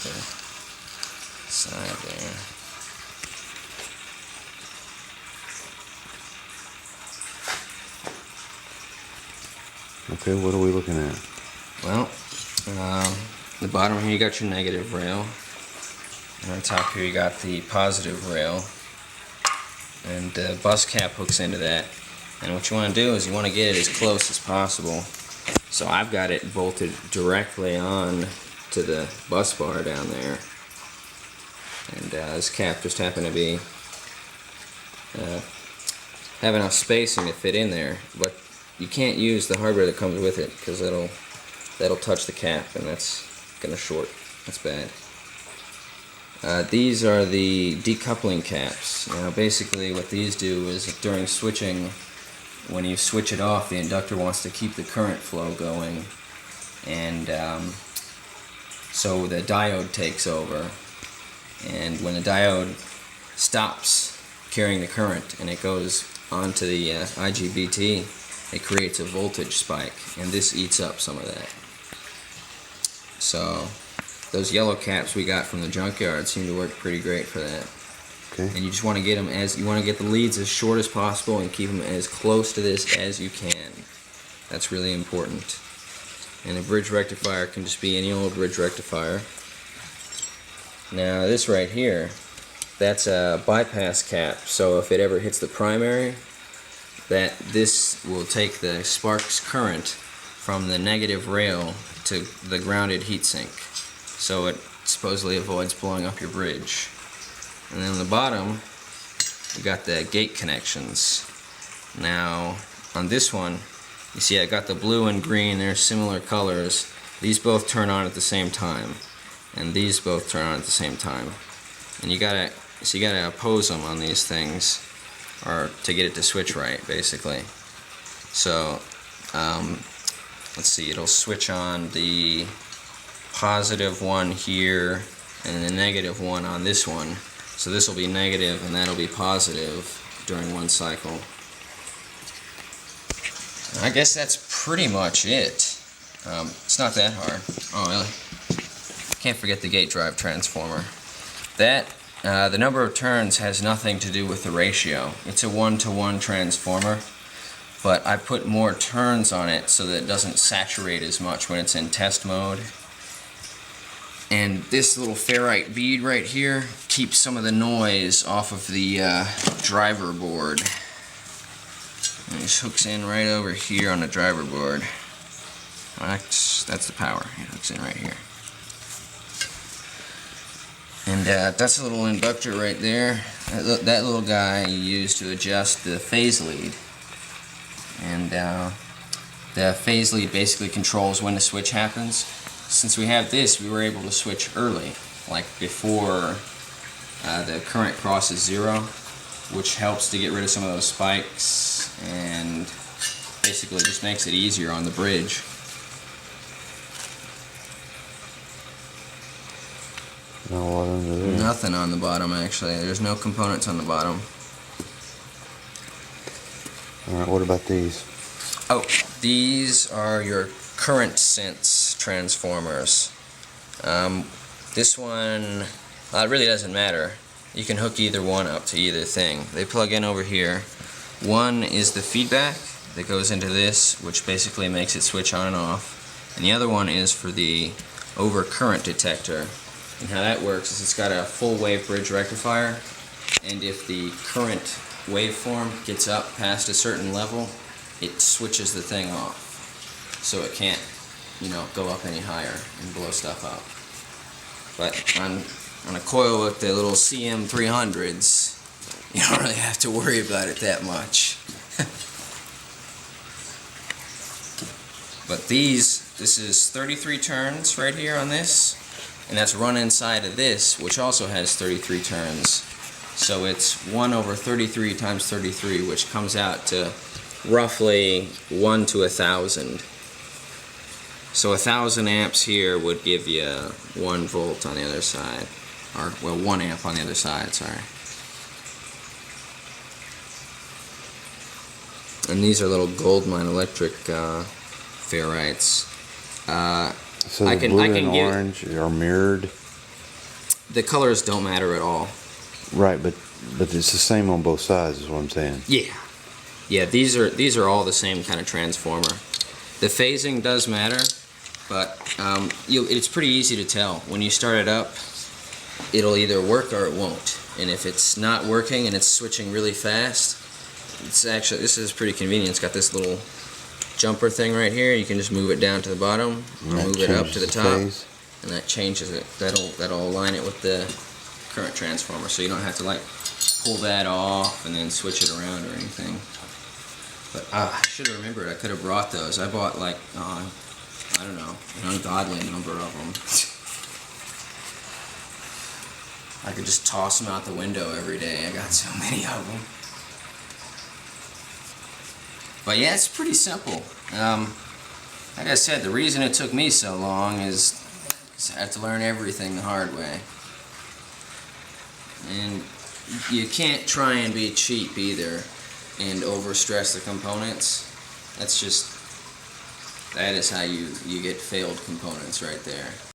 the side there. Okay, what are we looking at? Well, the bottom here you got your negative rail, and on top here you got the positive rail, and the bus cap hooks into that. And what you want to do is you want to get it as close as possible. So I've got it bolted directly on to the bus bar down there, and this cap just happened to be have enough spacing to fit in there, but you can't use the hardware that comes with it because that'll touch the cap, and that's gonna short. That's bad. These are the decoupling caps. Now basically what these do is during switching, when you switch it off, the inductor wants to keep the current flow going, and so the diode takes over, and when the diode stops carrying the current and it goes onto the IGBT, it creates a voltage spike, and this eats up some of that. So those yellow caps we got from the junkyard seem to work pretty great for that. Okay. And you just want to get them you want to get the leads as short as possible and keep them as close to this as you can. That's really important. And a bridge rectifier can just be any old bridge rectifier. Now this right here, that's a bypass cap, so if it ever hits the primary, this will take the sparks current from the negative rail to the grounded heatsink, so it supposedly avoids blowing up your bridge. And then on the bottom we got the gate connections. Now on this one, you see I got the blue and green, they're similar colors. These both turn on at the same time, and these both turn on at the same time. And you gotta oppose them on these things, or to get it to switch right, basically. So let's see, it'll switch on the positive one here and the negative one on this one. So this will be negative and that'll be positive during one cycle. I guess that's pretty much it. It's not that hard. Oh really? Can't forget the gate drive transformer. The number of turns has nothing to do with the ratio. It's a 1-to-1 transformer, but I put more turns on it so that it doesn't saturate as much when it's in test mode. And this little ferrite bead right here keeps some of the noise off of the driver board. And it just hooks in right over here on the driver board. That's the power. It hooks in right here. And that's a little inductor right there. That little guy you use to adjust the phase lead. And the phase lead basically controls when the switch happens. Since we have this, we were able to switch early, like before the current crosses 0, which helps to get rid of some of those spikes and basically just makes it easier on the bridge. Not a lot under there. Nothing on the bottom, actually. There's no components on the bottom. Alright, what about these? Oh, these are your current sense transformers. This one, it really doesn't matter. You can hook either one up to either thing. They plug in over here. One is the feedback that goes into this, which basically makes it switch on and off. And the other one is for the overcurrent detector. And how that works is it's got a full wave bridge rectifier, and if the current waveform gets up past a certain level, it switches the thing off, so it can't, go up any higher and blow stuff up. But on a coil with the little CM300s, you don't really have to worry about it that much. But this is 33 turns right here on this. And that's run inside of this, which also has 33 turns. So it's 1 over 33 times 33, which comes out to roughly 1 to 1,000. So 1,000 amps here would give you 1 volt on the other side. Or, well, 1 amp on the other side, sorry. And these are little Goldmine electric ferrites. So the blue and orange are mirrored? the colors don't matter at all. Right, but it's the same on both sides, is what I'm saying. Yeah. Yeah, these are all the same kind of transformer. The phasing does matter, but it's pretty easy to tell. When you start it up, it'll either work or it won't. And if it's not working and it's switching really fast, it's actually, this is pretty convenient. It's got this little jumper thing right here. You can just move it down to the bottom, move it up to the top, and that changes it. That'll align it with the current transformer, so you don't have to like pull that off and then switch it around or anything. But I should have remembered. I could have brought those. I bought like I don't know, an ungodly number of them. I could just toss them out the window every day. I got so many of them. But yeah, it's pretty simple. Like I said, the reason it took me so long is because I had to learn everything the hard way. And you can't try and be cheap either and overstress the components. That is how you get failed components right there.